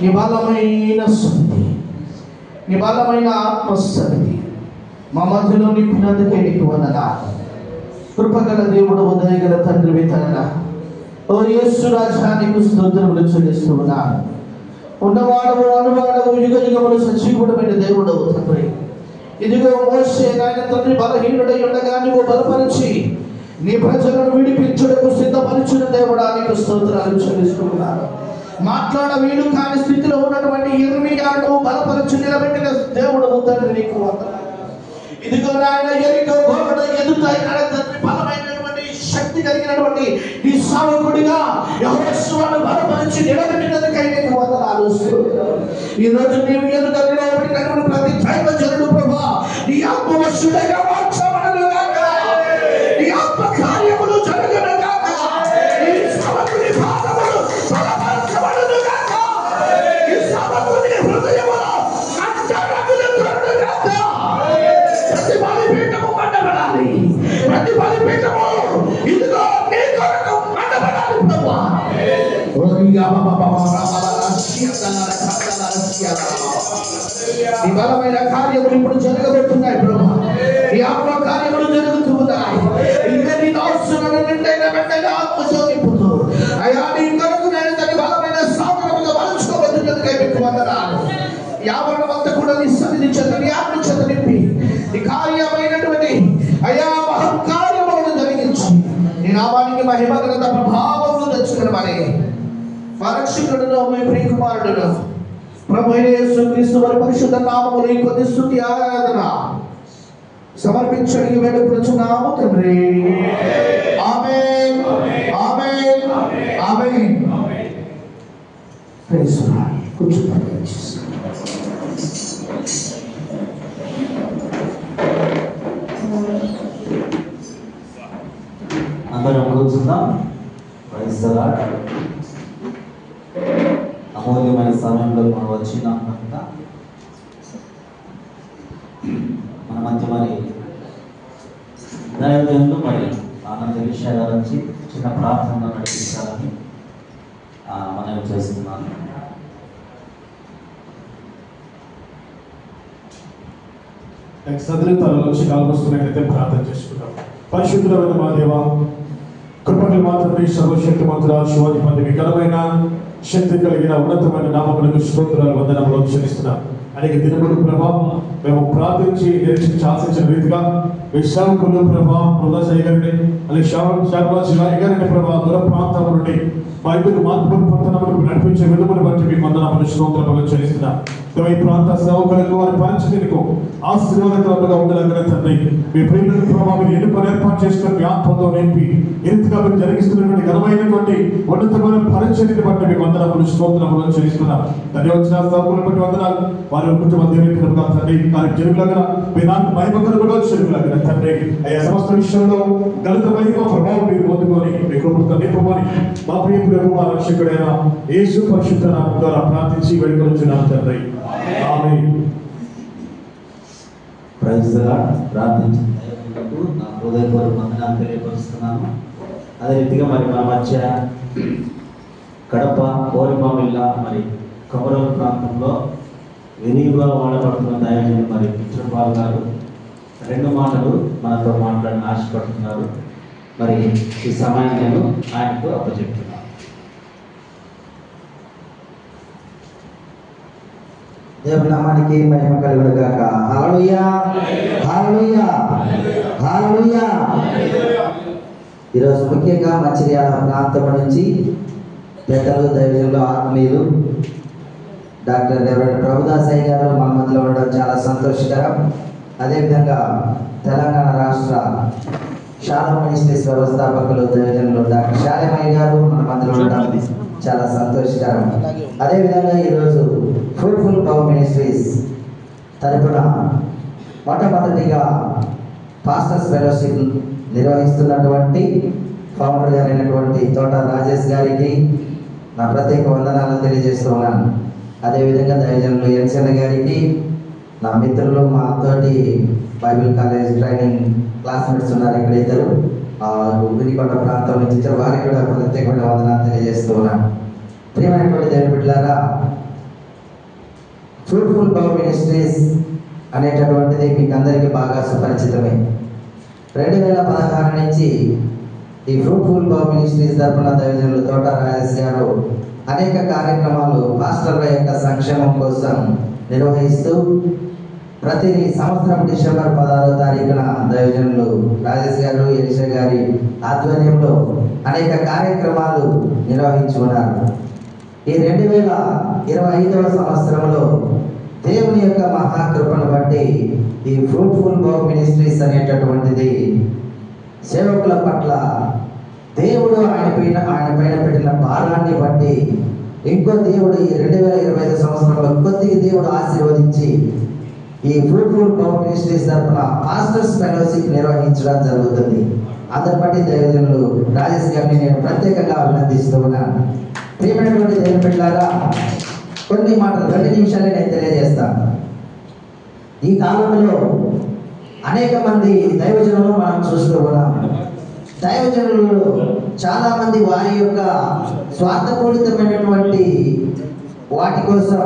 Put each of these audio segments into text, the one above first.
నిబలమైన సన్నిధి, నిబలమైన ఆత్మసన్నిధి మా మధ్యలో నింపినందుకే నీకు వందనాలు. కృపగల దేవుడు, ఉదయగల తండ్రి తన ఓ యేసు రాజా నీకు స్తోత్రములు చెల్లిస్తూ ఉన్నాను. ఉన్నవాడవు అనువాడవు యుగ యుగములు సజీవుడమైన దేవుడు తండ్రి. ఇదిగో మోషే నాయన తండ్రి బలహీనుడై ఉండగా నువ్వు బలపరిచి నీ ప్రజలను విడిపించుటకు సిద్ధపరిచిన దేవుడా నీకు స్తోత్రాలు చెల్లిస్తూ ఉన్నాను. మాట్లాడ వీలు కాని స్థితిలో ఉన్నటువంటి యిర్మీయాను బలపరచు నిలబెట్టిన దేవుడు తండ్రి నీకు వందనాలు. ఇదిగో నాయన ఎరికో గోడ ఎదుట తండ్రి బలమైనటువంటి శక్తి కలిగినటువంటి ఈ సేవకుడిగా యెహోవాను బలపరిచి నిలబెట్టినందుకై నీకు వందనాలు. ఈ రోజు నీవు ఎదుట నిలబడినటువంటి ప్రతి దైవజనుడు ప్రభువా నీ ఆత్మవశుడైన మార్చబడును గాక. నీ ఆత్మ కార్యములు జరుగును గాక. ఈ సేవకుని పాదములు బలపరచబడును గాక. ఈ సేవకుని హృదయములో అంతరంగులు తొడును గాక. ప్రతి బలిపీఠము మండబడాలి. ప్రతి బలిపీఠము ఇదిగో నీ కొరకు మండబడాలి ప్రభువా. నీ బలమైన కార్యములు ఇప్పుడు జరగబోతున్నాయి ప్రభువా. నీ ఆత్మ కార్యములు జరుగుతూ ఉన్నాయి. ఇంకా నీ దాసులను నిండైన వెంటనే ఆత్మతో నింపుతూ అయ్యా నీ కొరకు నేను తన బలమైన సాధనముగా మలుచుకోబోతున్నదిగా మీకు వందనాలు. యావరణమంతా కూడా నీ సన్నిధి చేత నీ ఆత్మ చేత నింపి నీ కార్యమైనటువంటి అయ్యా మహత్కార్యములను జరిగించి నీ నామానికి మహిమ ఘనత ప్రభావములు తెచ్చుకుని మరి పరక్షకుడును మీ ప్రియకుమారుడును ప్రభు అయిన యేసుక్రీస్తు వారి పరిశుద్ధ నామములో ఈ కొద్ది స్తుతి ఆరాధన సమర్పించడానికి వేడుకొనుచున్నాము తండ్రి. Amen amen amen. Praise Lord. కూర్చోండి. అందరం కూర్చుందాం. Praise Lord. అమూల్యమైన సమయంలో మనం వచ్చినాం కనుక మన మధ్య మరి దైవజనులు మరి ఆనంద విషయాల నుంచి చిన్న ప్రార్థన నడిపించాలని మనం చేస్తున్నాను. సదరి తలలోంచి కాల్వస్తున్నట్లయితే ప్రార్థన చేసుకుంటాం. పరిశుద్ధమైన మా దేవ, కృపగల మాత్రమే సర్వశక్తి మంత్ర శివాధిపతి వికలమైన శక్తి కలిగిన ఉన్నతమైన నామములకు స్తోత్రాలు వందనములు చెల్లిస్తున్నాం. అనేక దినములు ప్రభా మేము ప్రార్థించి నిరీక్షించి ఆశించిన రీతిగా మీ సేవకులు ప్రభా ప్రొదాసయ్య గారిని అలాగే శారదాజీ గారిని ప్రభా దూర ప్రాంతాల నుండి బైబిల్ మాత్రం పట్టణములకు నడిపించే విలువను బట్టి మీ వందనములు స్తోత్రములు చెల్లిస్తున్నాం. ఈ ప్రాంత సేవకులకు వారి పరిచర్యకు ఆశీర్వాదకరముగా ఉండగలిగిన తండ్రి మీ ప్రియులను ప్రభావ మీరు ఎన్నుకొని ఏర్పాటు చేసుకుని మీ ఆత్మతో నింపి ఎత్తుగా మీరు జరిగిస్తున్నటువంటి ఘనమైనటువంటి ఉన్నతమైన పరిచర్యని బట్టి మీ వందనములు స్తోత్రములు చెల్లిస్తున్నాం. ధన్యవాదాలు సేవకులను బట్టి వందనాలు. వారి కుటుంబ దేవునిగా తండ్రి వారికి జరుగులాగా మీ నాకు మహిమకరముగా జరుగులాగా తండ్రి అయ్యా సమస్త విషయంలో గణిత మహిమ ప్రభావం మీరు పొందుకొని మీ కృపతో నింపమని మా ప్రియ ప్రభు మా రక్షకుడైన యేసు పరిశుద్ధ నామం ద్వారా ప్రార్థించి వేడుకొనుచున్నాం తండ్రి. ఆమేన్. Praise Lord. ప్రార్థించిన దైవజనులకు నా హృదయపూర్వక వందనాలు తెలియపరుస్తున్నాను. అదే రీతిగా మరి మన మధ్య కడప కోరిమామిల్ల మరి కొమరూరు ప్రాంతంలో విరివిగా వాడబడుతున్న దైవజనులు మరి పిచ్చపాల్ గారు 2 మాటలు మనతో మాట్లాడిన ఆశపడుతున్నారు. మరి ఈ సమయాన్ని నేను ఆయనకు అప్పచెప్తున్నాను. దేవుని నామానికి మహిమ కలుగును గాక. హల్లెలూయా హల్లెలూయా హల్లెలూయా. ఈరోజు ముఖ్యంగా మంచిర్యాల ప్రాంతం నుంచి పెద్దలు దైవజనులు ఆత్మీయులు డాక్టర్ రెవరెండ్ ప్రభుదాసయ్య గారు మన మధ్యలో ఉండడం చాలా సంతోషకరం. అదేవిధంగా తెలంగాణ రాష్ట్ర శాలం మినిస్ట్రీస్ వ్యవస్థాపకులు దైవజనులు డాక్టర్ శాలిమయ్య గారు మన మధ్యలో ఉండడం చాలా సంతోషకరం. అదేవిధంగా ఈరోజు ఫ్రూట్ఫుల్ పవర్ మినిస్ట్రీస్ తరఫున మొట్టమొదటిగా పాస్టర్స్ ఫెలోషిప్ నిర్వహిస్తున్నటువంటి ఫౌండర్ గారైనటువంటి తోట రాజేష్ గారికి నా ప్రత్యేక వందనాలు తెలియజేస్తూ ఉన్నాను. అదేవిధంగా దైవజనులు ఎన్సన్న గారికి, నా మిత్రులు మా తోటి బైబిల్ కాలేజ్ ట్రైనింగ్ క్లాస్మేట్స్ ఉన్నారు ఇక్కడ ఇద్దరు వినికొండ ప్రాంతం నుంచి ఇచ్చారు, వారికి కూడా ప్రత్యేకమైన వందనాలు తెలియజేస్తూ ఉన్నాను. ప్రియమైనటువంటి దేవుని బిడ్డలారా, ఫ్రూట్ఫుల్ పవర్ మినిస్ట్రీస్ అనేటటువంటిది మీకు అందరికీ బాగా సుపరిచితమే. 2016 నుంచి ఈ ఫ్రూట్ఫుల్ పవర్ మినిస్ట్రీస్ తరఫున దైవజనులు తోట రాజేష్ గారు అనేక కార్యక్రమాలు పాస్టర్ల యొక్క సంక్షేమం కోసం నిర్వహిస్తూ ప్రతి సంవత్సరం డిసెంబర్ 16వ తారీఖున దైవజనులు రాజేష్ గారు ఎలిషా గారి ఆధ్వర్యంలో అనేక కార్యక్రమాలు నిర్వహించి ఉన్నారు. ఈ 2025వ సంవత్సరంలో దేవుని యొక్క మహాకృపను బట్టి ఈ ఫ్రూట్ఫుల్ పవర్ మినిస్ట్రీస్ అనేటటువంటిది సేవకుల పట్ల దేవుడు బట్టి ఇంకో దేవుడు ఈ 2025 సంవత్సరంలో కొద్దిగా దేవుడు ఆశీర్వదించి ఈ ఫ్రూట్ఫుల్ పవర్ మినిస్ట్రీస్ తరఫున మాస్టర్స్ ఫెలోషిప్ నిర్వహించడం జరుగుతుంది. అందరి బట్టి దైవజనులు రాజేష్ గారిని నేను ప్రత్యేకంగా అభినందిస్తూ ఉన్నాను. ప్రియమైనటువంటి దేవుని బిడ్డలారా, కొన్ని మాటలు 2 నిమిషాలే నేను తెలియజేస్తాను. ఈ కాలంలో అనేక మంది దైవజనులు మనం చూస్తూ ఉన్నాం. దైవజనులు చాలా మంది వారి యొక్క స్వార్థపూరితమైనటువంటి వాటి కోసం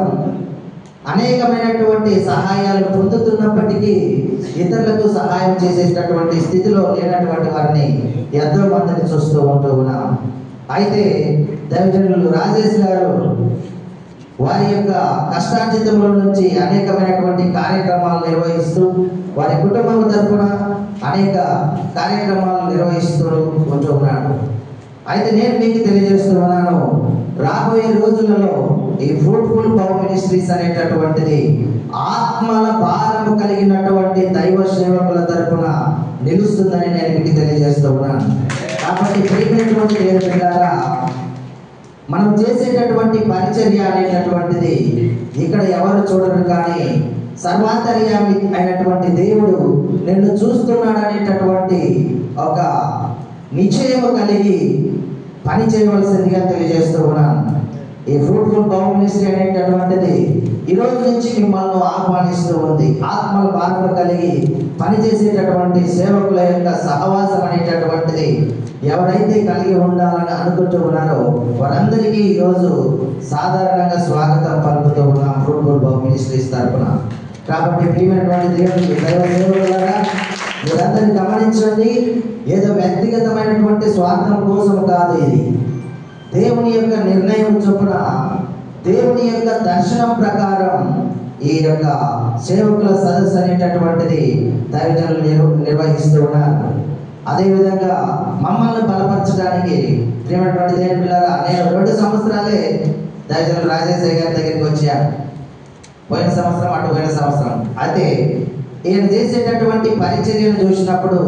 అనేకమైనటువంటి సహాయాలు పొందుతున్నప్పటికీ ఇతరులకు సహాయం చేసేటటువంటి స్థితిలో లేనటువంటి వారిని ఎంతో మందిని చూస్తూ ఉంటూ ఉన్నాం. అయితే దైవజనులు రాజేష్ గారు వారి యొక్క కష్టార్జితంలో నుంచి అనేకమైనటువంటి కార్యక్రమాలు నిర్వహిస్తూ వారి కుటుంబం తరఫున అనేక కార్యక్రమాలు నిర్వహిస్తూ ఉంటూ ఉన్నాడు. అయితే నేను మీకు తెలియజేస్తూ ఉన్నాను, రాబోయే రోజులలో ఈ ఫ్రూట్ఫుల్ పవర్ మినిస్ట్రీస్ అనేటటువంటిది ఆత్మల భారము కలిగినటువంటి దైవ సేవకుల తరఫున నిలుస్తుందని నేను మీకు తెలియజేస్తూ ఉన్నాను. కాబట్టి ప్రియమైనటువంటి దేవుని బిడ్డలారా, మనం చేసేటటువంటి పరిచర్య అనేటటువంటిది ఇక్కడ ఎవరు చూడరు, కానీ సర్వాంతర్యామి అయినటువంటి దేవుడు నిన్ను చూస్తున్నాడు అనేటటువంటి ఒక నిశ్చయము కలిగి పని చేయవలసిందిగా తెలియజేస్తూ ఉన్నాను. ఈ ఫ్రూట్ఫుల్ పవర్ మినిస్ట్రీ అనేటటువంటిది ఈ రోజు నుంచి మిమ్మల్ని ఆహ్వానిస్తూ ఉంది. ఆత్మల భారము కలిగి పనిచేసేటటువంటి సేవకుల యొక్క సహవాసం అనేటటువంటిది ఎవరైతే కలిగి ఉండాలని అనుకుంటూ ఉన్నారో వారందరికీ ఈరోజు సాధారణంగా స్వాగతం పలుకుతూ ఉన్నాం ఫ్రూట్ఫుల్ పవర్ మినిస్ట్రీస్ తరఫున. కాబట్టి ప్రియమైనటువంటి దేవుని దైవ సేవకులారా, మీరందరూ గమనించండి, ఏదో వ్యక్తిగతమైనటువంటి స్వార్థం కోసం కాదు. ఇది దేవుని యొక్క నిర్ణయం చొప్పున, దేవుని యొక్క దర్శనం ప్రకారం ఈ యొక్క సేవకుల సదస్సు అనేటటువంటిది దైవజనులు నిర్వహిస్తూ ఉన్నారు. అదేవిధంగా మమ్మల్ని బలపరచడానికి ప్రియమైనటువంటి దేవుని పిల్లరా, నేను 2 సంవత్సరాలే దైవజనులు రాజేష్ గారి దగ్గరికి వచ్చాను. పోయిన సంవత్సరం, అటు పోయిన సంవత్సరం. అయితే ఈయన చేసేటటువంటి పరిచర్యను చూసినప్పుడు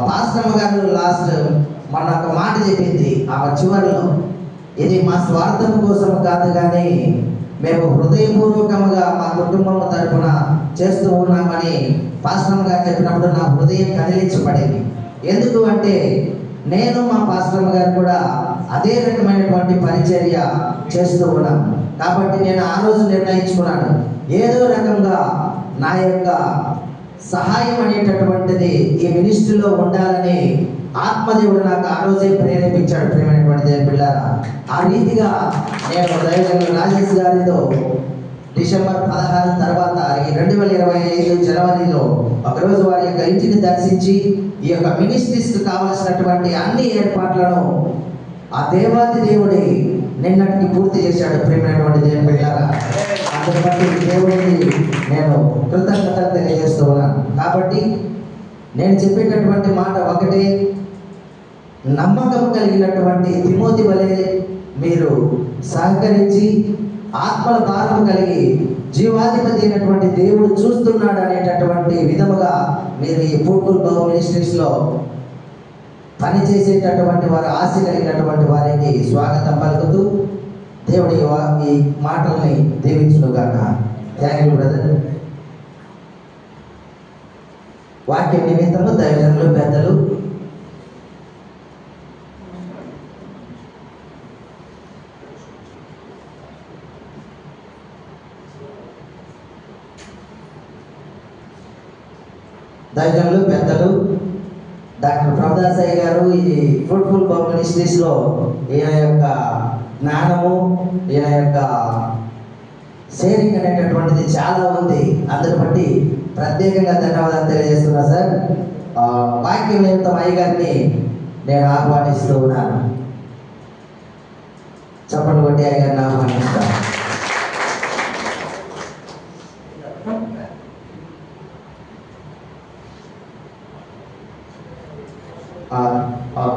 పాస్టమ్మ గారు లాస్ట్ మన ఒక మాట చెప్పింది ఆమె చివరిలో, ఇది మా స్వార్థం కోసం కాదు, కానీ మేము హృదయపూర్వకంగా మా కుటుంబం తరఫున చేస్తూ ఉన్నామని పాస్టమ్మ గారు చెప్పినప్పుడు నా హృదయం కదిలించబడింది. ఎందుకు అంటే నేను మా పాస్టమ్మ గారు కూడా అదే రకమైనటువంటి పరిచర్య చేస్తూ ఉన్నాం. కాబట్టి నేను ఆ రోజు నిర్ణయించుకున్నాను, ఏదో రకంగా నా యొక్క సహాయం అనేటటువంటిది ఈ మినిస్ట్రీలో ఉండాలని ఆత్మదేవుడు నాకు ఆ రోజే ప్రేరేపించాడు. ప్రియమైనటువంటి దేవుని పిల్లారా, ఆ రీతిగా నేను దైవజనులు రాజేష్ గారితో డిసెంబర్ 16 తర్వాత ఈ 2025 జనవరిలో ఒకరోజు వారి యొక్క ఇంటిని దర్శించి ఈ యొక్క మినిస్ట్రీస్కి కావలసినటువంటి అన్ని ఏర్పాట్లను ఆ దేవాది దేవుడి నిన్నటికి పూర్తి చేశాడు. ప్రియమైనటువంటి దేవుని బిడ్డలారా, అందుని బట్టి దేవుడికి నేను కృతజ్ఞతలు తెలియజేస్తూ ఉన్నాను. కాబట్టి నేను చెప్పేటటువంటి మాట ఒకటే, నమ్మకం కలిగినటువంటి తిమోతి వలె మీరు సహకరించి ఆత్మల భారం కలిగి జీవాధిపతి అయినటువంటి దేవుడు చూస్తున్నాడు అనేటటువంటి విధముగా మీరు ఈ ఫ్రూట్ఫుల్ పవర్ మినిస్ట్రీస్లో పనిచేసేటటువంటి వారు, ఆశ కలిగినటువంటి వారికి స్వాగతం పలుకుతూ దేవుడి ఈ మాటల్ని దీవించునుగాక. Thank you brother. వాక్య నిమిత్తము దైవజనులు పెద్దలు డాక్టర్ ప్రభుదాసయ్య గారు ఈ ఫ్రూట్ఫుల్ పవర్ మినిస్ట్రీస్లో ఈయన యొక్క జ్ఞానము, ఈయన యొక్క షేరింగ్ అనేటటువంటిది చాలా ఉంది. అందుని బట్టి ప్రత్యేకంగా ధన్యవాదాలు తెలియజేస్తున్నా సార్. వాక్య నిమిత్తం అయ్య గారిని నేను ఆహ్వానిస్తూ ఉన్నాను. చప్పట్లు కొట్టి అయ్య గారిని ఆహ్వానిస్తాను.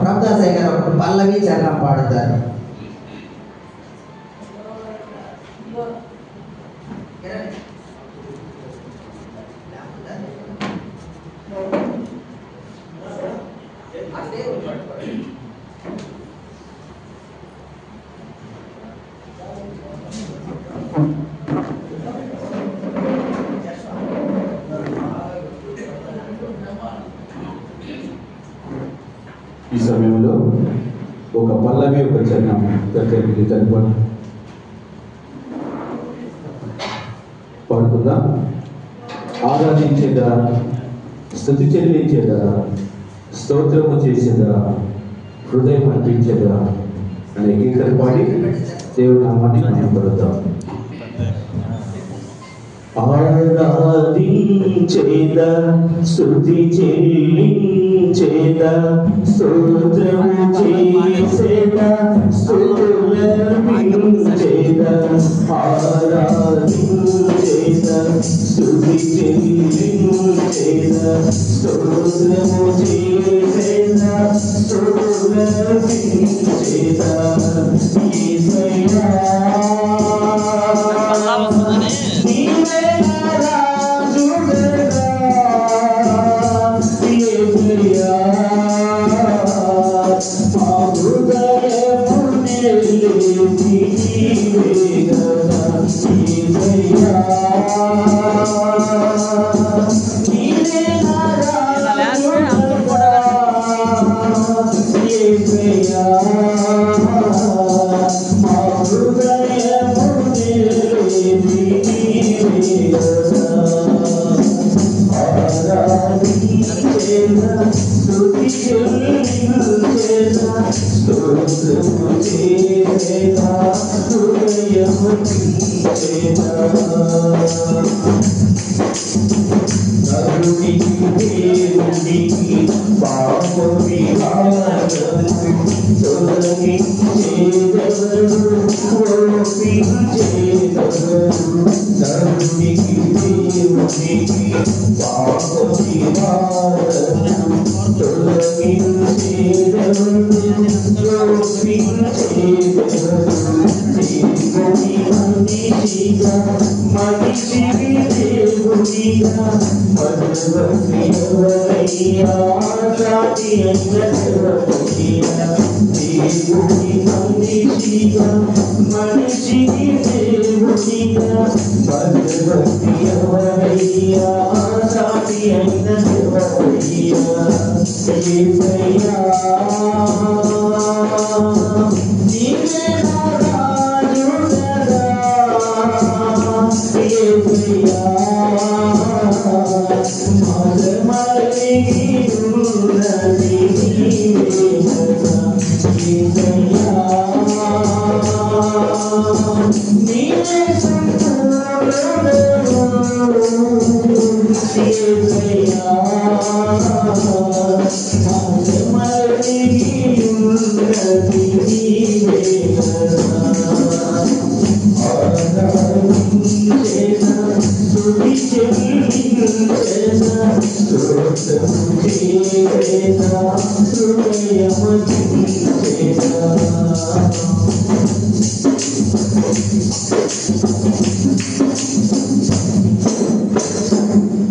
ప్రభుదాసయ్య గారు ఒక పల్లవి చరణం పాడుతారు. ఒక పల్లవి ఒక చరణం దగ్గరికి కనపడ పాడుతుందా? ఆరాధించేదా, స్తుతి చెల్లించేదా, స్తోత్రము చేసేదా, హృదయం అర్పించేదా అనే గీతలు పాడి దేవుని నామాన్ని మహిమపరుద్దాం. ఆరాధించేదా, స్తుతి చెల్లించేదా, స్తోత్రము చేసేదా, స్తుతులర్పించేదా, ఆరాధించేదా, స్తుతి చెల్లించేదా, స్తోత్రము చేసేదా, స్తుతులర్పించేదా, యేసయ్యా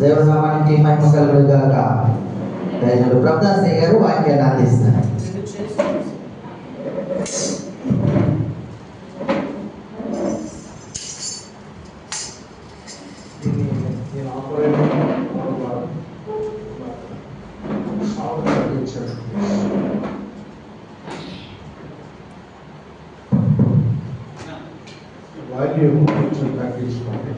దేవుడి నామానికి మహిమ కలుగును గాక. దైవజనుడు ప్రభుదాసయ్య గారు వాక్యాన్ని అందిస్తున్నారు. వాల్యూమ్ కొంచెం తగ్గించుకోండి.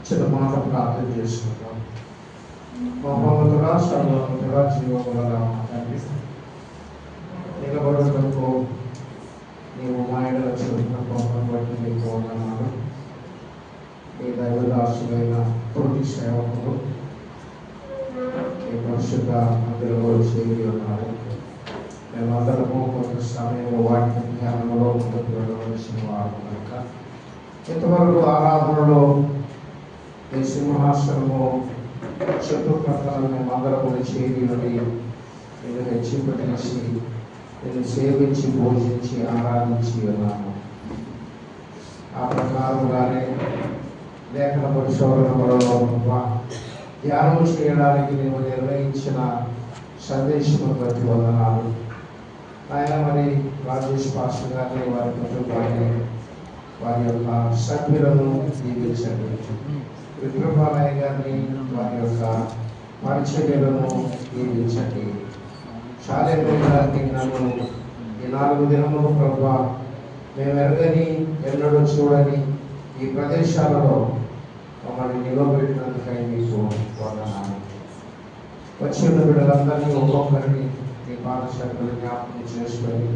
చిన్న మాట ప్రార్థన చేసుకుంటాం. మహోన్నతుడా, సర్వోన్నతుడా, జీవముగల మా తండ్రి, నిలబడుటకు నీవు మాయడల చూపిన కోపం బట్టి నీకు వందనాలు. నీ దైవదాసులైన తోటి సేవకులు నీ పరిశుద్ధ మందిరంలో చేరి ఉన్నారు. మేమందరము కొంత సమయంలో వాక్య జ్ఞానంలో ముందుకు వెళ్ళవలసిన వారు కనుక ఇంతవరకు ఆరాధనలో ఈ సింహాసనము చుట్టుప్రక్కల మేమందరము చేరి ఉండి నేను హెచ్చింపేసి నేను సేవించి పూజించి ఆరాధించి ఉన్నాను. ఆ ప్రకారంగానే లేఖన పరిశోధనలో ధ్యానం చేయడానికి నేను నిర్ణయించిన సందేశం బట్టి వందనాలు. ఆయన మరి రాజేష్ పాస్టర్ గారిని, వారి కుటుంబాన్ని, వారి యొక్క సభ్యులను దీవించండి. విగ్రహాలయ గారిని వారి యొక్క పరిచర్యలను దీవించండి. శాలేంద్ర గారిని నన్ను ఈ 4 దినములు ప్రభువా మేము ఎరగని ఎన్నడూ చూడని ఈ ప్రదేశాలలో మమ్మల్ని నిలబెట్టినందుకై మీకు వందనాలు. వచ్చిన బిడ్డలందరినీ ఒక్కొక్కరిని మీ పాదశాఖలు జ్ఞాపకం చేసుకొని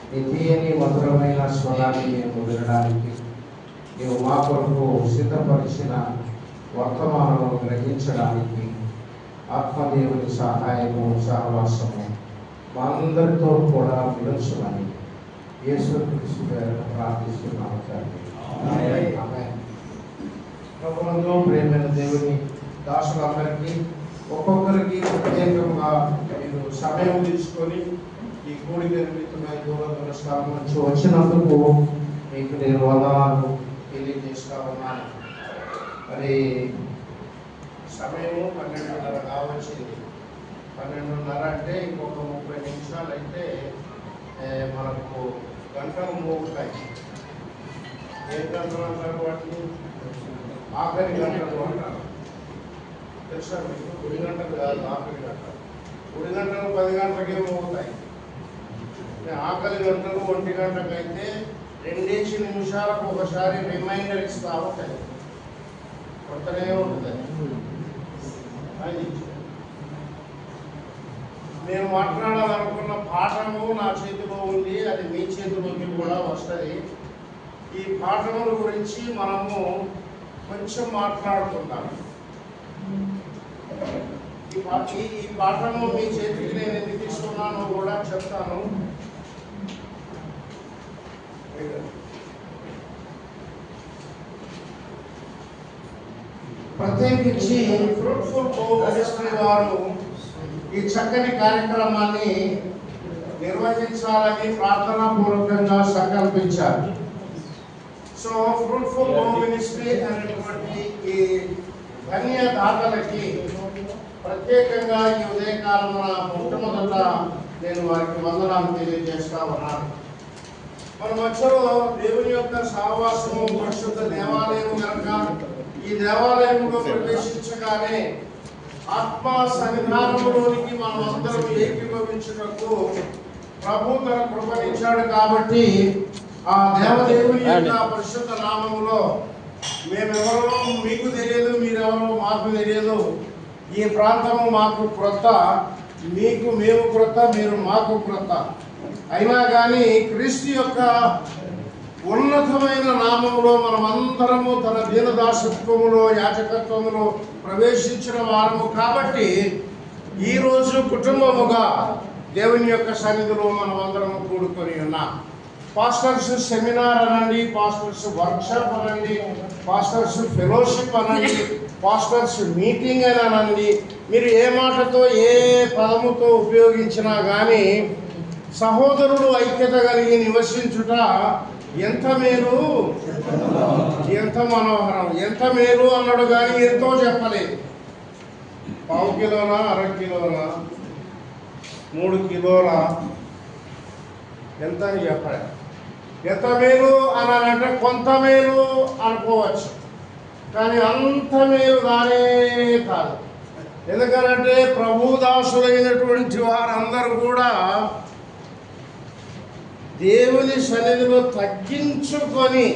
నీ తీయని మధురమైన స్వరాన్ని మేము వినడానికి నీవు మా కొరకు సిద్ధపరిచిన వర్తమానమును గ్రహించడానికి ఆత్మదేవుని సహాయము సహవాసము మా అందరితో కూడా విలుచమని యేసుక్రీస్తు పేరున ప్రార్థిస్తున్నాము తండ్రి. ఆమేన్. ప్రభువునందు ప్రియమైన దేవుని దాసులందరికీ ఒక్కొక్కరికి ప్రత్యేకంగా మీరు సమయం తీసుకొని ఈ కూడిక నిమిత్తమై దూర స్థలం నుంచి వచ్చినందుకు మీకు నేను వందనాలు తెలియజేస్తా ఉన్నాను. మరి సమయము 12:30 కావచ్చింది. 12:30 అంటే ఇంకొక 30 నిమిషాలు అయితే మనకు గంటలు మోగుతాయి. ఏ గంటలు అంటారు వాటిని? ఆఖరి గంటలు అంటారు. తెలుసా మీకు? 10 గంటలు కాదు, ఆఖరి గంటలు. 10 గంటలు 10 గంటలకే మోగుతాయి. ఆఖరి గంటలు 1 గంటకైతే 2 నిమిషాలకు ఒకసారి రిమైండర్ ఇస్తా ఉంటాయి. కొత్తనే ఉంటుంది. నేను మాట్లాడాలనుకున్న పాఠము నా చేతిలో ఉంది, అది మీ చేతిలోకి కూడా వస్తుంది. ఈ పాఠముల గురించి మనము కొంచెం మాట్లాడుకుందాం. ఈ పాఠము మీ చేతికి నేను ఎందుకు తీసుకున్నానో కూడా చెప్తాను. ప్రత్యేకించి ఫ్రూట్ఫుల్ హోమ్ మినిస్ట్రీ వారు ఈ చక్కని కార్యక్రమాన్ని నిర్వహించాలని ప్రార్థనాపూర్వకంగా సంకల్పించారు. సో ఫ్రూట్ఫుల్ హోమ్ మినిస్ట్రీ అనేటువంటి ఈ ధన్యదాతలకి ప్రత్యేకంగా ఈ ఉదయకాలంలో మొట్టమొదట నేను వారికి వందనాలు తెలియజేస్తా ఉన్నాను. మన మధ్యలో దేవుని యొక్క సహవాసము పరిశుద్ధ దేవాలయం కనుక ఈ దేవాలయంలో ప్రవేశించగానే ఆత్మ సన్నిధానంలోనికి మనం అందరం ఏకీభవించుటకు ప్రభు తన కృపనిచ్చాడు. కాబట్టి ఆ దేవదేవుని యొక్క పరిశుద్ధ నామములో మేమెవరో మీకు తెలియదు, మీరెవరో మాకు తెలియదు. ఈ ప్రాంతము మాకు క్రొత్త, మీకు మేము క్రొత్త, మీరు మాకు క్రొత్త. అయినా కానీ క్రీస్తు యొక్క ఉన్నతమైన నామములో మనమందరము తన దీనదాసత్వములో యాజకత్వములో ప్రవేశించిన వారము. కాబట్టి ఈరోజు కుటుంబముగా దేవుని యొక్క సన్నిధిలో మనమందరము కూడుకొని ఉన్నాం. పాస్టర్స్ సెమినార్ అనండి, పాస్టర్స్ వర్క్షాప్ అనండి, పాస్టర్స్ ఫెలోషిప్ అనండి, పాస్టర్స్ మీటింగ్ అని అనండి, మీరు ఏ మాటతో ఏ పదముతో ఉపయోగించినా కానీ సహోదరులు ఐక్యత కలిగి నివసించుట ఎంత మేలు, ఎంత మనోహరం. ఎంత మేలు అన్నాడు కానీ ఎంతో చెప్పలేదు. 1/4 కిలోనా, 1/2 కిలోనా, 3 కిలోల ఎంత అని చెప్పాలి. ఎంత మేలు అనాలంటే కొంత మేలు అనుకోవచ్చు, కానీ అంత మేలు కానే కాదు. ఎందుకనంటే ప్రభుదాసులైనటువంటి వారందరూ కూడా దేవుని సన్నిధిలో తగ్గించుకొని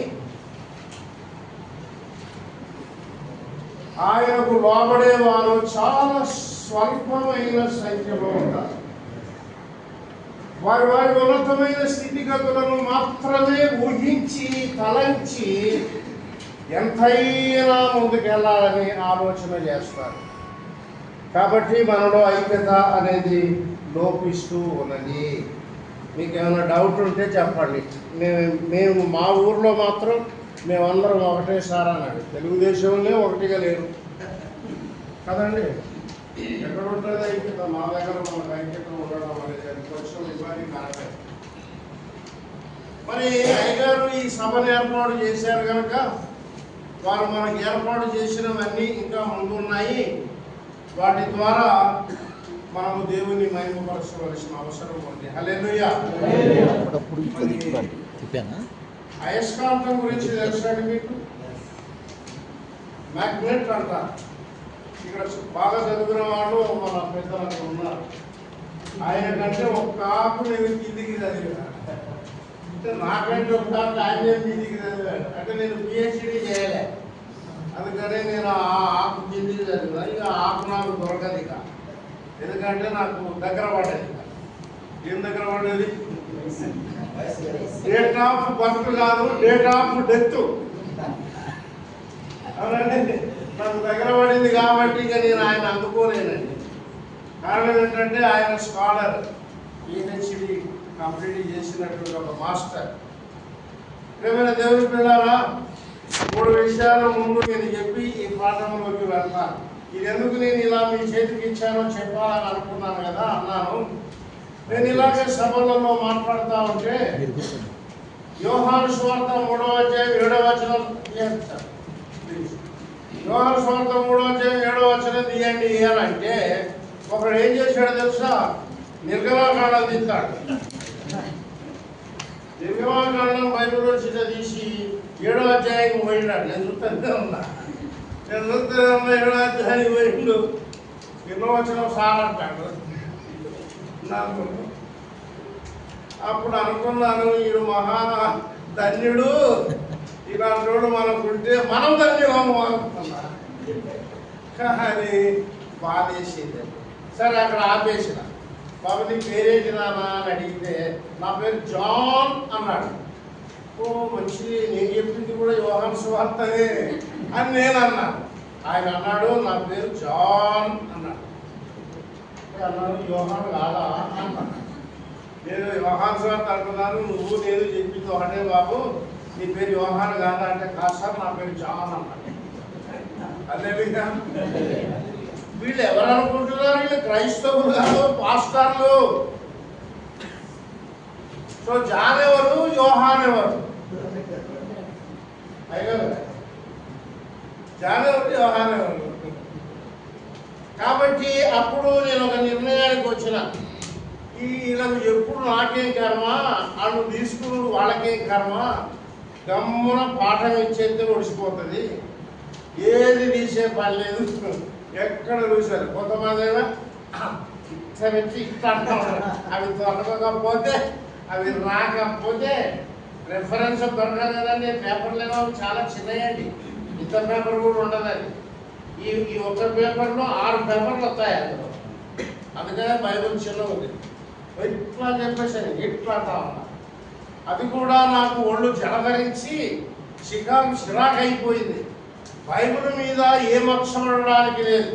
ఆయనకు లోబడేవారు చాలా స్వల్పమైన సంఖ్యలో ఉంటారు. వారి వారి ఉన్నతమైన స్థితిగతులను మాత్రమే ఊహించి తలంచి ఎంతైనా ముందుకెళ్ళాలని ఆలోచన చేస్తారు. కాబట్టి మనలో ఐక్యత అనేది లోపిస్తూ ఉన్నది. మీకు ఏమైనా డౌట్ ఉంటే చెప్పండి. మేము మా ఊర్లో మాత్రం మేమందరం ఒకటే సార్ అన్నాడు. తెలుగుదేశంలో ఒకటిగా లేరు కదండి. ఎక్కడ ఉంటుంది ఐక్యత? మా దగ్గర మనకు ఐక్యత ఉండడం అనేది అది కొంచెం ఇబ్బంది కరెక్టే. మరి అయ్యగారు ఈ సభను ఏర్పాటు చేశారు కనుక వారు మనకు ఏర్పాటు చేసినవన్నీ ఇంకా ముందున్నాయి. వాటి ద్వారా మనము దేవుని మహిమపరచవలసిన అవసరం ఉంది. హల్లెలూయా. అయస్కాంతం గురించి తెలుసండి మీకు? మ్యాగ్నెట్ అంటారు. ఇక్కడ బాగా చదువుకున్న వాళ్ళు మన పెద్దలకు ఉన్నారు. ఆయన కంటే ఒక్క ఆకు నేను కిందికి చదివాను, అంటే నాకంటే ఒక్క ఆకు ఆయన కిందికి చదివాడు. అంటే నేను పిహెచ్డి చేయలే, అందుకనే నేను ఆ ఆకు కిందికి చదివాను. ఇక ఆకు నాకు దొరకదు ఇక, ఎందుకంటే నాకు దగ్గర పడ్డది. ఏం దగ్గర పడ్డది? డేట్ ఆఫ్ బర్త్ కాదు, డేట్ ఆఫ్ డెత్. అవునండి, నాకు దగ్గర పడింది కాబట్టి ఇక నేను ఆయన అందుకోలేనండి. కారణం ఏంటంటే ఆయన స్కాలర్, పిహెచ్డి కంప్లీట్ చేసినటువంటి ఒక మాస్టర్. ఏమైనా దేవుని పిల్లారా, 3 విషయాల ముందు నేను చెప్పి ఈ పాఠంలోకి వెళ్తాను. ఇది ఎందుకు నేను ఇలా మీ చేతికి ఇచ్చానో చెప్పాలని అనుకున్నాను కదా అన్నాను. నేను ఇలాగే సభలలో మాట్లాడుతూ ఉంటే యోహాను సువార్త 3వ అధ్యాయం 7వ వచనం తీయండి. యోహాను సువార్త 3వ అధ్యాయం 7వ వచనం తీయండి అని అంటే ఒకడు ఏం చేశాడో తెలుసా? నిర్గమాకాండం తీస్తాడు. నిర్గమాకాండం బైబిల్ నుంచి తీసి 7వ అధ్యాయానికి పోయినాడు. నేను చూస్తూనే ఉన్నా 7వ అధ్యాయానికి పోయిండు. ఎన్నో వచనం సార్ అంటాడు. నాకు అప్పుడు అనుకున్నాను, ఈడు మహా ధన్యుడు, ఇలాంటి వాడు మనకుంటే మనం ధన్యులము అనుకున్నా. కానీ బాధేసింది. సరే అక్కడ ఆపేసిన. బాబు నీ పేరేంటి నాన్న అని అడిగితే నా పేరు జాన్ అన్నాడు. ఓ మంచి, నేను చెప్పింది కూడా యోహాను సువార్తనే అని నేను అన్నాను. ఆయన అన్నాడు నా పేరు జాన్ అన్నాడు. అన్నాడు యోహాను కాదా అన్నాడు. నేను యోహాను సువార్త అంటున్నాను, నువ్వు నేను చెప్పింది ఒకటే బాబు, నీ పేరు యోహాను కాదా అంటే కాదు సార్ నా పేరు జాన్ అన్నాడు. అదే వీళ్ళు ఎవరు అనుకుంటున్నారు? వీళ్ళు క్రైస్తవులు కాదు, పాస్టర్లు. సో జాన్ ఎవరు, యోహాన్ ఎవరు? జాన్ ఎవరు, యోహాన్ ఎవరు? కాబట్టి అప్పుడు నేను ఒక నిర్ణయానికి వచ్చిన, వీళ్ళకు ఎప్పుడు నాకేం కర్మ, వాళ్ళు తీసుకున్నాడు వాళ్ళకేం కర్మ, గమ్మున పాఠం ఇచ్చేస్తే ఒడిసిపోతుంది, ఏది తీసే పని లేదు. ఎక్కడ చూసారు కొంతమంది ఇచ్చి ఇట్లా అవి దొరకకపోతే, అవి రాకపోతే రెఫరెన్స్ దొరకదు కదండి. పేపర్లు చాలా చిన్నయండి, ఇంత పేపర్ కూడా ఉండదు. అది ఈ ఒక్క పేపర్లో 6 పేపర్లు వస్తాయి అందులో. అందుకనే బైబిల్ చిన్న ఉంది. ఇట్లా చెప్పేసాను, ఇట్లా ఉన్నా. అది కూడా నాకు ఒళ్ళు జలధరించి చిరాకు అయిపోయింది. బైబిల్ మీద ఏ మచ్చ పడడానికి లేదు,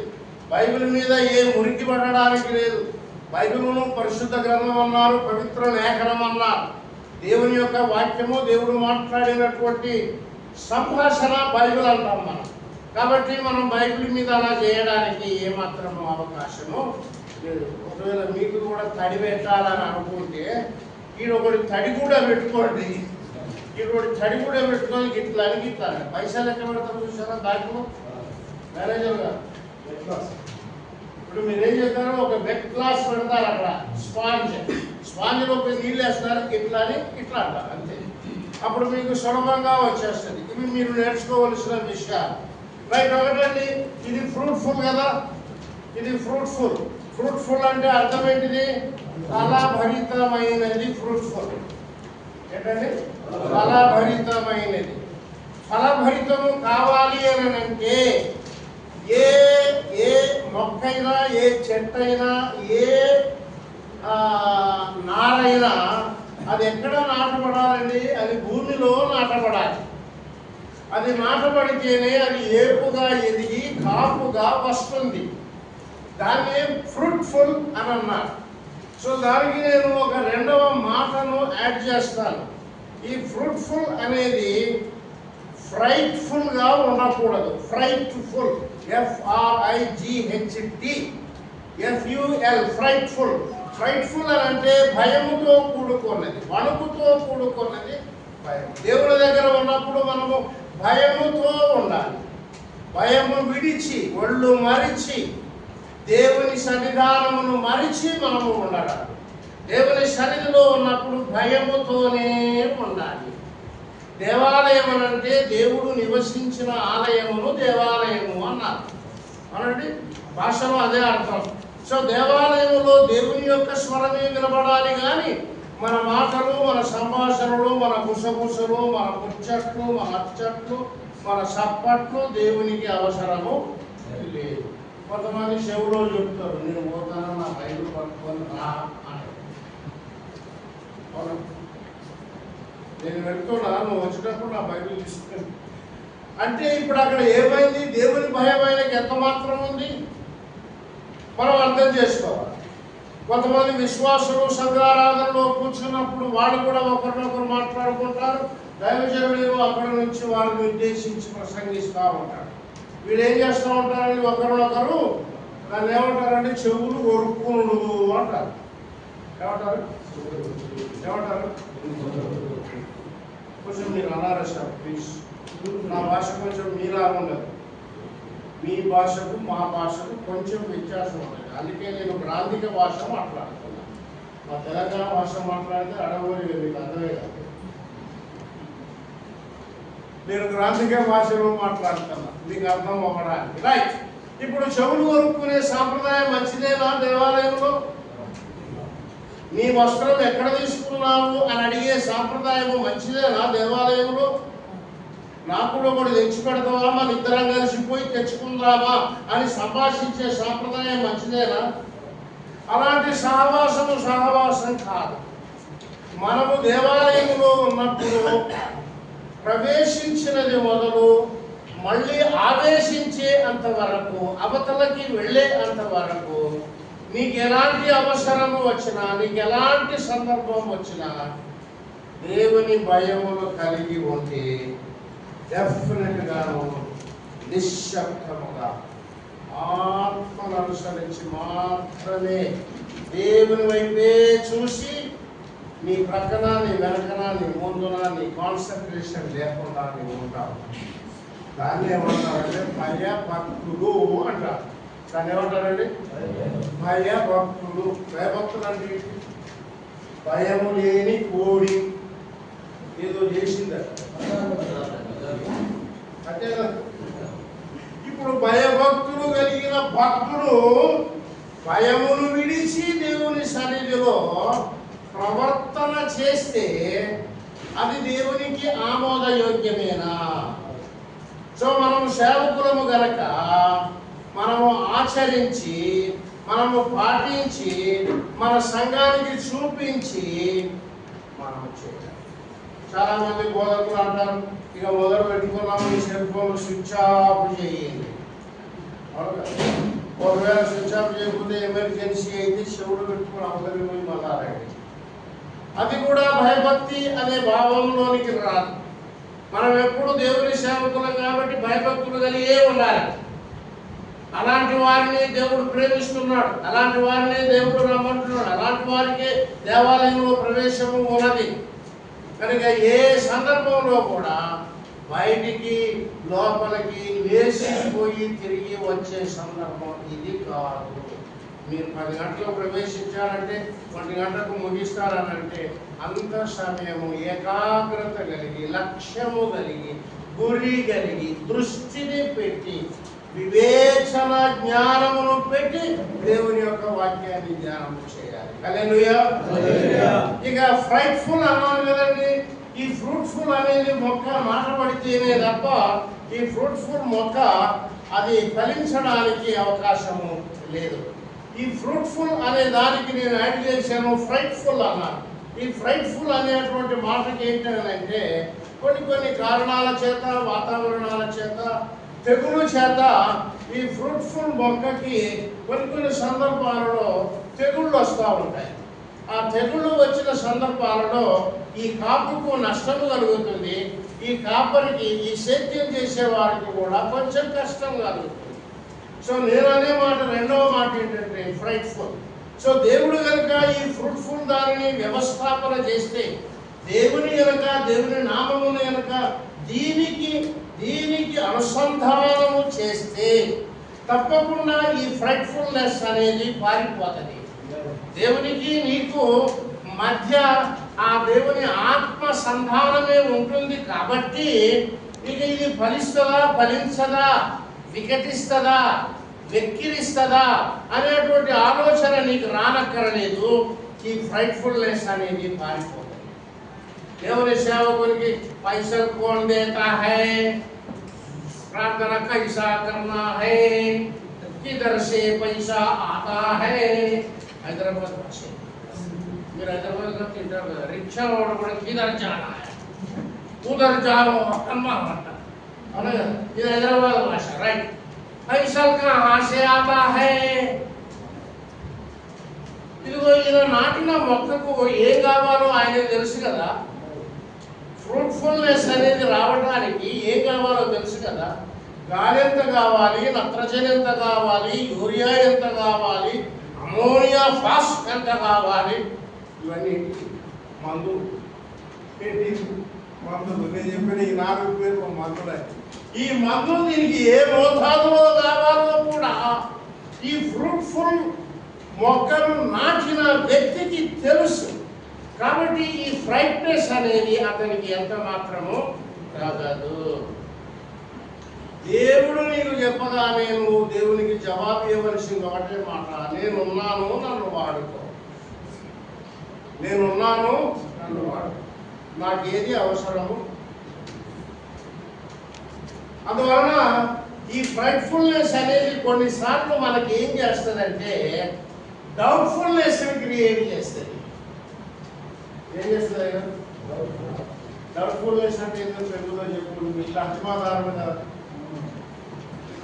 బైబిల్ మీద ఏ మురికి పడడానికి లేదు. బైబిల్ను పరిశుద్ధ గ్రంథం అన్నారు, పవిత్ర లేఖనం అన్నారు. దేవుని యొక్క వాక్యము, దేవుడు మాట్లాడినటువంటి సంభాషణ బైబిల్ అంటాం మనం. కాబట్టి మనం బైబిల్ మీద అలా చేయడానికి ఏమాత్రం అవకాశము లేదు. ఒకవేళ మీకు కూడా తడి పెట్టాలని అనుకుంటే ఈడొకటి తడి కూడా పెట్టుకోండి. ఈడొకటి తడి కూడా పెట్టుకొని ఇట్లా అని ఇట్లా పైసలు ఎక్కడ పెడతారు చూసారా బ్యాంకులో? మేనేజర్ గారు వెట్ క్లాస్. ఇప్పుడు మీరేం చేస్తారు, ఒక వెట్ క్లాస్ పెడతారు అక్కడ, స్పాంజ్లో నీళ్ళు వేస్తారు, ఇట్లా అని ఇట్లా అంటారు అంతే. అప్పుడు మీకు సులభంగా వచ్చేస్తుంది. ఇవి మీరు నేర్చుకోవలసిన విషయాలు. రైట్. ఒకటండి, ఇది ఫ్రూట్ఫుల్ కదా, ఇది ఫ్రూట్ఫుల్. ఫ్రూట్ఫుల్ అంటే అర్థం ఏంటిది? ఫలభరితమైనది. ఫ్రూట్ఫుల్ ఏంటండి? ఫలభరితమైనది. ఫలభరితము కావాలి అని అంటే ఏ మొక్కైనా, ఏ చెట్టైనా, ఏ నారైనా అది ఎక్కడ నాటబడాలండి? అది భూమిలో నాటబడాలి. అది నాటబడితేనే అది ఏపుగా ఎదిగి కాపుగా వస్తుంది. దాన్ని ఫ్రూట్ఫుల్ అని అన్నారు. సో దానికి నేను ఒక 2వ మాటను యాడ్ చేస్తాను. ఈ ఫ్రూట్ఫుల్ అనేది ఫ్రైట్ఫుల్గా ఉండకూడదు. ఫ్రైట్ఫుల్, FRIGHT FUL, ఫ్రైట్ఫుల్. ఫ్రైట్ఫుల్ అని అంటే భయముతో కూడుకున్నది, వణుకుతో కూడుకున్నది భయం. దేవుని దగ్గర ఉన్నప్పుడు మనము భయముతో ఉండాలి. భయము విడిచి, ఒళ్ళు మరిచి, దేవుని సన్నిధానమును మరిచి మనము ఉండగలము. దేవుని సన్నిధిలో ఉన్నప్పుడు భయముతోనే ఉండాలి. దేవాలయం అంటే దేవుడు నివసించిన ఆలయమును దేవాలయము అన్నారు. అనండి భాషలో అదే అర్థం. సో దేవాలయంలో దేవుని యొక్క స్వరమే వినబడాలి కానీ మన మాటలు, మన సంభాషణలు, మన గుసగుసలు, మన ముచ్చట్లు, మన అచ్చట్లు, మన సప్పట్లు దేవునికి అవసరము లేదు. కొంతమంది చెవులో చెప్తారు, నేను పోతాను నా బైబిల్ పట్టుకొని రా అని. నేను వెళ్తున్నా, నువ్వు వచ్చేటప్పుడు నా బైబిల్ తీసుకుని అంటే ఇప్పుడు అక్కడ ఏమైంది? దేవుని భయం ఆయనకి ఎంత మాత్రం ఉంది మనం అర్థం చేసుకోవాలి. కొంతమంది విశ్వాసులు సంఘారాధనలో కూర్చున్నప్పుడు వాళ్ళు కూడా ఒకరినొకరు మాట్లాడుకుంటారు. దైవజనుడు అక్కడి నుంచి వాళ్ళని ఉద్దేశించి ప్రసంగిస్తూ ఉంటారు. వీళ్ళు ఏం చేస్తూ ఉంటారండి? ఒకరినొకరు దాన్ని ఏమంటారంటే చెవులు కొరుక్కునుడు అంటారు. ఏమంటారు? కొంచెం మీరు అన్నారా సార్ ప్లీజ్? నా భాష కొంచెం మీలా ఉండదు. మీ భాషకు మా భాషకు కొంచెం వ్యత్యాసం ఉంటుంది. అందుకే నేను గ్రాంధిక భాష మాట్లాడుతున్నాను. మా తెలంగాణ భాష మాట్లాడితే అడగోరి మీకు అర్థమే కాదు. నేను గ్రాంధిక భాషలో మాట్లాడుతున్నా, మీకు అర్థం అవ్వడానికి. రైట్. ఇప్పుడు చెవులు కొరుక్కునే సాంప్రదాయం మంచిదేనా దేవాలయంలో? నీ వస్త్రం ఎక్కడ తీసుకున్నావు అని అడిగే సాంప్రదాయము మంచిదేనా దేవాలయంలో? నాకు కూడా ఒకటి తెచ్చి పెడతావా, మన ఇద్దరం కలిసిపోయి తెచ్చుకుందామా అని సంభాషించే సాంప్రదాయం మంచిదేనా? అలాంటి సహవాసం కాదు. మనము దేవాలయంలో ఉన్నప్పుడు ప్రవేశించినది మొదలు మళ్ళీ ఆవేశించే అంతవరకు, అవతలకి వెళ్ళే అంతవరకు నీకు ఎలాంటి అవసరము వచ్చినా, నీకు ఎలాంటి సందర్భం వచ్చినా దేవుని భయములు కలిగి ఉంటే డెఫినెట్గాను నిశ్శబ్దముగా ఆత్మను అనుసరించి మాత్రమే దేవుని వైపే చూసి నీ ప్రక్కన, నీ వెనకన, నీ ముందున నీ కాన్సన్ట్రేషన్ లేకుండా నీవు ఉంటావు. దాన్ని ఏమంటారంటే భయ భక్తులు అంటారు. దాన్ని ఏమంటారండి? భయ భక్తులు. భయభక్తులు అంటే భయము లేని కోడి ఏదో చేసిందట అంతే కదా. ఇప్పుడు భయభక్తులు కలిగిన భక్తులు భయమును విడిచి దేవుని సన్నిధిలో ప్రవర్తన చేస్తే అది దేవునికి ఆమోదయోగ్యమేనా? సో మనము సేవకులము గనక మనము ఆచరించి, మనము పాటించి, మన సంఘానికి చూపించి మనం చేయాలి. చాలా మంది బోధకులు అంటారు, ఇక మొదలు పెట్టుకున్నాము, ఈ సెల్ ఫోన్ స్విచ్ ఆఫ్ చేయండి. ఒకవేళ స్విచ్ ఆఫ్ చేయకపోతే ఎమర్జెన్సీ అయితే చెవుడు పెట్టుకుని అవతలి పోయి మళ్ళారండి. అది కూడా భయభక్తి అనే భావంలోనికి రాదు. మనం ఎప్పుడు దేవుని సేవకులం కాబట్టి భయభక్తులు కలిగే ఉండాలి. అలాంటి వారిని దేవుడు ప్రేమిస్తున్నాడు, అలాంటి వారిని దేవుడు రమ్మంటున్నాడు, అలాంటి వారికి దేవాలయంలో ప్రవేశము ఉన్నది. కనుక ఏ సందర్భంలో కూడా బయటికి లోపలికి వేసిపోయి తిరిగి వచ్చే సందర్భం ఇది కాదు. మీరు 10 గంటలకు ప్రవేశించాలంటే 1 గంటకు ముగిస్తారనంటే అంత సమయము ఏకాగ్రత కలిగి, లక్ష్యము కలిగి, గురి కలిగి, దృష్టిని పెట్టి, వివేచన జ్ఞానమును పెట్టి దేవుని యొక్క వాక్యాన్ని ధ్యానం చేయాలి. హల్లెలూయా. ఇక ఫ్రైట్ఫుల్ అన్నాను కదండి. ఈ ఫ్రూట్ఫుల్ అనేది మొక్క నాటబడితేనే తప్ప ఈ ఫ్రూట్ఫుల్ మొక్క అది ఫలించడానికి అవకాశము లేదు. ఈ ఫ్రూట్ఫుల్ అనే దానికి నేను యాడ్ చేశాను ఫ్రైట్ఫుల్ అన్నాను. ఈ ఫ్రైట్ఫుల్ అనేటువంటి మాటకి ఏంటంటే కొన్ని కారణాల చేత, వాతావరణాల చేత, తెగులు చేత ఈ ఫ్రూట్ఫుల్ మొక్కకి కొన్ని సందర్భాలలో తెగుళ్ళు వస్తూ ఉంటాయి. ఆ తెగుళ్ళు వచ్చిన సందర్భాలలో ఈ కాపుకు నష్టము కలుగుతుంది. ఈ కాపరికి, ఈ సేద్యం చేసే వారికి కూడా కొంచెం కష్టం కలుగుతుంది. సో నేను అనే మాట, రెండవ మాట ఏంటంటే ఫ్రైట్ఫుల్. సో దేవుడు కనుక ఈ ఫ్రూట్ఫుల్ దానిని వ్యవస్థాపన చేస్తే, దేవుని కనుక, దేవుని నామమును కనుక దీనికి అనుసంధానము చేస్తే తప్పకుండా ఈ ఫ్రైట్ఫుల్నెస్ అనేది పారిపోతుంది. దేవునికి నీకు మధ్య ఆ దేవుని ఆత్మ సంధానమే ఉంటుంది కాబట్టి ఇక ఇది ఫలిస్తుందా ఫలించదా, వికటిస్తుందా వెక్కిరిస్తుందా అనేటువంటి ఆలోచన నీకు రానక్కరలేదు. ఈ ఫ్రైట్ఫుల్నెస్ అనేది పారిపోతుంది. దేవుని సేవకునికి పైసలు कौन देता है, प्रार्थना कैसा करना है, किधर से पैसा आता है. హైదరాబాద్ భాష మీరు హైదరాబాద్లో తింటారు కదా, రిక్షా వాడు కూడా కిధర్ జానా है, ఉధర్ జాओ అన్నమాట. అవునా కదా, ఇది హైదరాబాద్ భాష. రైట్. పైసలు కहाँ से आता है. ఇదిగో ఈయన నాటిన మొక్కకు ఏం కావాలో ఆయనకు తెలుసు కదా. ఫ్రూట్ఫుల్నెస్ అనేది రావడానికి ఏం కావాలో తెలుసు కదా. గాలి ఎంత కావాలి, నత్రజని ఎంత కావాలి, యూరియా ఎంత కావాలి, అమోనియా ఫాస్ ఎంత కావాలి, ఇవన్నీ మందు మందులు. నేను చెప్పిన ఈ 4 పేర్లు మందులే. ఈ మందులు దీనికి ఏ మోతాదులో కావాలో కూడా ఈ ఫ్రూట్ఫుల్ మొక్కను నాటిన వ్యక్తికి తెలుసు. కాబట్టి ఈ ఫ్రైట్నెస్ అనేది అతనికి ఎంత మాత్రమో కాదు. దేవుడు నీకు చెప్పగానే నువ్వు దేవునికి జవాబు ఇవ్వవలసింది ఒకటే మాట, నేనున్నాను నన్ను వాడుకో, నేనున్నాను నన్ను వాడుకో, నాకేది అవసరము. అందువలన ఈ ఫ్రైట్ఫుల్నెస్ అనేది కొన్నిసార్లు మనకి ఏం చేస్తుందంటే డౌట్ఫుల్నెస్ క్రియేట్ చేస్తుంది. ఏం చేస్తుంది? డౌట్ఫుల్నెస్ అంటే ఏంటో తెలుగులో చెప్పుకుంటుంది, ఇట్లా అతిమాదారం కదా.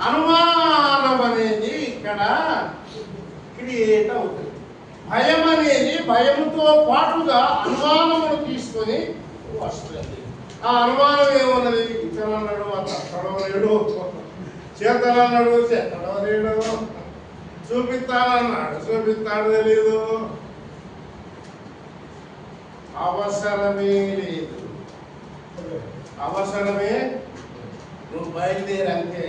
అనుమానం అనేది ఇక్కడ క్రియేట్ అవుతుంది. భయం అనేది భయముతో పాటుగా అనుమానమును తీసుకొని వస్తుంది. ఆ అనుమానం ఏమన్నది, ఇతనన్నాడు అతడవలేడు, చేతనన్నాడు చేతడవలేడు, చూపిస్తానన్నాడు చూపిస్తాడు తెలీదు, అవసరమే లేదు. అవసరమే నువ్వు బయలుదేరంతే.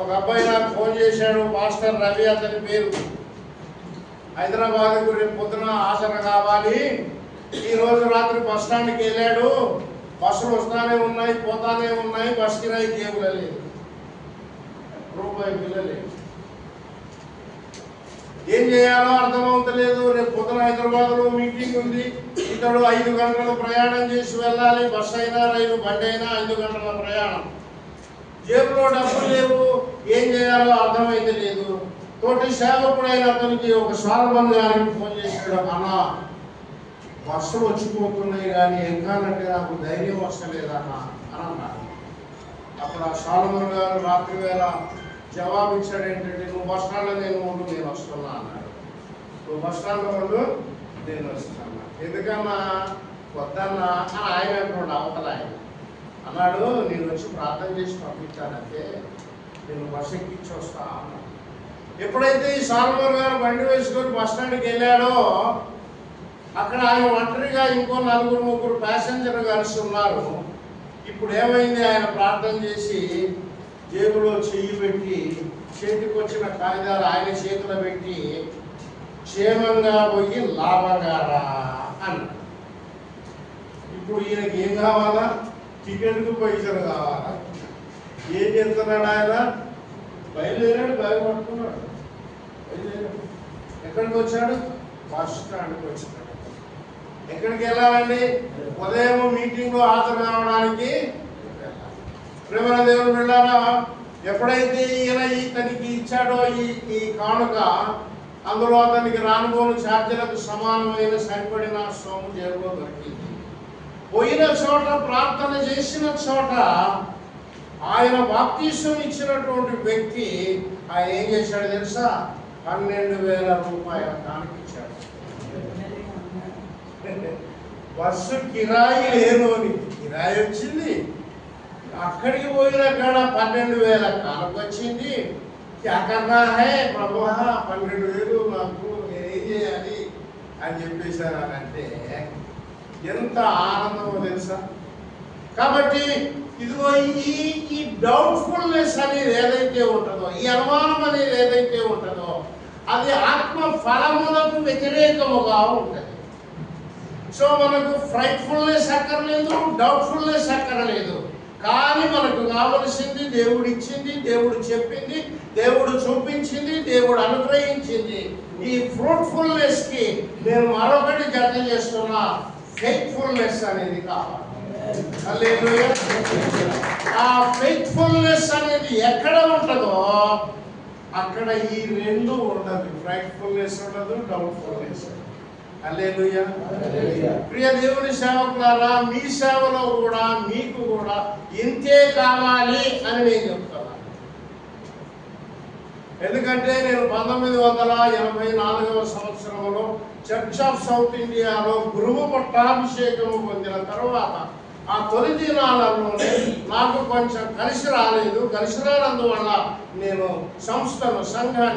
ఒక అబ్బాయి నాకు ఫోన్ చేశాడు, మాస్టర్ రవి అతని పేరు. హైదరాబాద్కు రేపు పొద్దున హాజరు కావాలి. ఈరోజు రాత్రి బస్ స్టాండ్కి వెళ్ళాడు. బస్సులు వస్తానే ఉన్నాయి పోతానే ఉన్నాయి, బస్ కిరాయి జేబుల లేదు, రూపాయి బిల్ల లేదు. ఏం చేయాలో అర్థమవుతలేదు. రేపు పొద్దున హైదరాబాద్లో మీటింగ్ ఉంది. ఇతడు 5 గంటలు ప్రయాణం చేసి వెళ్ళాలి. బస్సు అయినా రైలు బండి అయినా 5 గంటల ప్రయాణం. జేబులో డబ్బులు లేవు. ఏం చేయాలో అర్థమైతే లేదు. తోటి సేవకుడైన అతనికి ఒక సాల్మన్ గారికి ఫోన్ చేశాడు, అన్నా బస్సులు వచ్చిపోతున్నాయి కానీ ఎక్కాలంటే నాకు ధైర్యం వస్తలేదన్నా అని అన్నాడు. అప్పుడు ఆ సాల్మన్ గారు రాత్రి వేళ జవాబు ఇచ్చాడు ఏంటంటే, నువ్వు బస్ స్టాండ్లో నేను ఉండు, నేను వస్తున్నా అన్నాడు. నువ్వు బస్ స్టాండ్లో ఉండు, నేను వస్తున్నా. ఎందుకన్నా వద్దన్నా అని ఆయన అంటున్నాడు. అవతల ఆయన అన్నాడు, నేను వచ్చి ప్రార్థన చేసి పంపించానంటే నేను బస్ ఎక్కించి వస్తా అన్నాడు. ఎప్పుడైతే ఈ సాల్మన్ గారు బండి వేసుకొని బస్ స్టాండ్కి వెళ్ళాడో అక్కడ ఆయన ఒంటరిగా ఇంకో 4-3 ప్యాసింజర్ కలిసి ఉన్నారు. ఇప్పుడు ఏమైంది, ఆయన ప్రార్థన చేసి జేబులో చెయ్యి పెట్టి చేతికి వచ్చిన కాగితాలు ఆయన చేతిలో పెట్టి క్షేమంగా పోయి లాభంగా రా అన్నాడు. ఇప్పుడు ఈయనకి ఏం కావాలా? టికెట్కు పైసలు కావాలా? ఏం చేస్తున్నాడు ఆయన? బయలుదేరాడు, బ్యాగ్ పట్టుకున్నాడు, బయలుదేరాడు. ఎక్కడికి వచ్చాడు? బస్ స్టాండ్కి వచ్చాడు. ఎక్కడికి వెళ్ళాలండి? ఉదయం మీటింగ్లో హాజరు కావడానికి. ప్రేమ దేవుడు వెళ్ళారా? ఎప్పుడైతే ఈయన ఇతనికి ఇచ్చాడో ఈ కానుక, అందులో అతనికి రానుగోను ఛార్జీలకు సమానమైన సరిపడిన సొమ్ము జేబులో దొరికింది. పోయిన చోట ప్రార్థన చేసిన చోట ఆయన బాప్తీసం ఇచ్చినటువంటి వ్యక్తి ఆయన ఏం చేశాడు తెలుసా? 12,000 రూపాయల కానుక ఇచ్చాడు. బస్సు కిరాయి లేదు అని కిరాయి వచ్చింది. అక్కడికి పోయిన కాడ 12,000 కానుక వచ్చింది. క్యాకర్నా హే ప్రభు, 12,000 నాకు నేనేం చేయాలి అని చెప్పేశారు. అని అంటే ఎంత ఆనందమో తెలుసా? కాబట్టి ఇదిగో ఈ డౌట్ఫుల్నెస్ అనేది ఏదైతే ఉంటుందో, ఈ అనుమానం అనేది ఏదైతే ఉంటుందో, అది ఆత్మ ఫలములకు వ్యతిరేకముగా ఉంటుంది. సో మనకు ఫ్రైట్ఫుల్నెస్ అక్కర్లేదు, డౌట్ఫుల్నెస్ అక్కర్లేదు. కానీ మనకు కావలసింది దేవుడు ఇచ్చింది, దేవుడు చెప్పింది, దేవుడు చూపించింది, దేవుడు అనుగ్రహించింది. ఈ ఫ్రూట్ఫుల్నెస్కి నేను మరొకటి జత చేస్తున్నా, ఫెయిత్ఫుల్నెస్ అనేది కావాలి. హల్లెలూయా. ఆ ఫెయిత్ఫుల్నెస్ అనేది ఎక్కడ ఉంటుందో అక్కడ ఈ రెండు ఉండదు. ఫ్రైట్ఫుల్నెస్ ఉండదు, డౌట్ఫుల్నెస్. హల్లెలూయా. ప్రియ దేవుని సేవకులారా, మీ సేవలో కూడా మీకు కూడా ఇంతే కావాలి అని నేను చెప్తాను. ఎందుకంటే నేను 1984వ సంవత్సరంలో చర్చ్ ఆఫ్ సౌత్ ఇండియాలో గురువు పట్టాభిషేకము పొందిన తర్వాత ఆ తొలి దినాలలోనే నాకు కొంచెం కలిసి రాలేదు. కలిసి రానందువల్ల నేను సంస్థను, సంఘాన్ని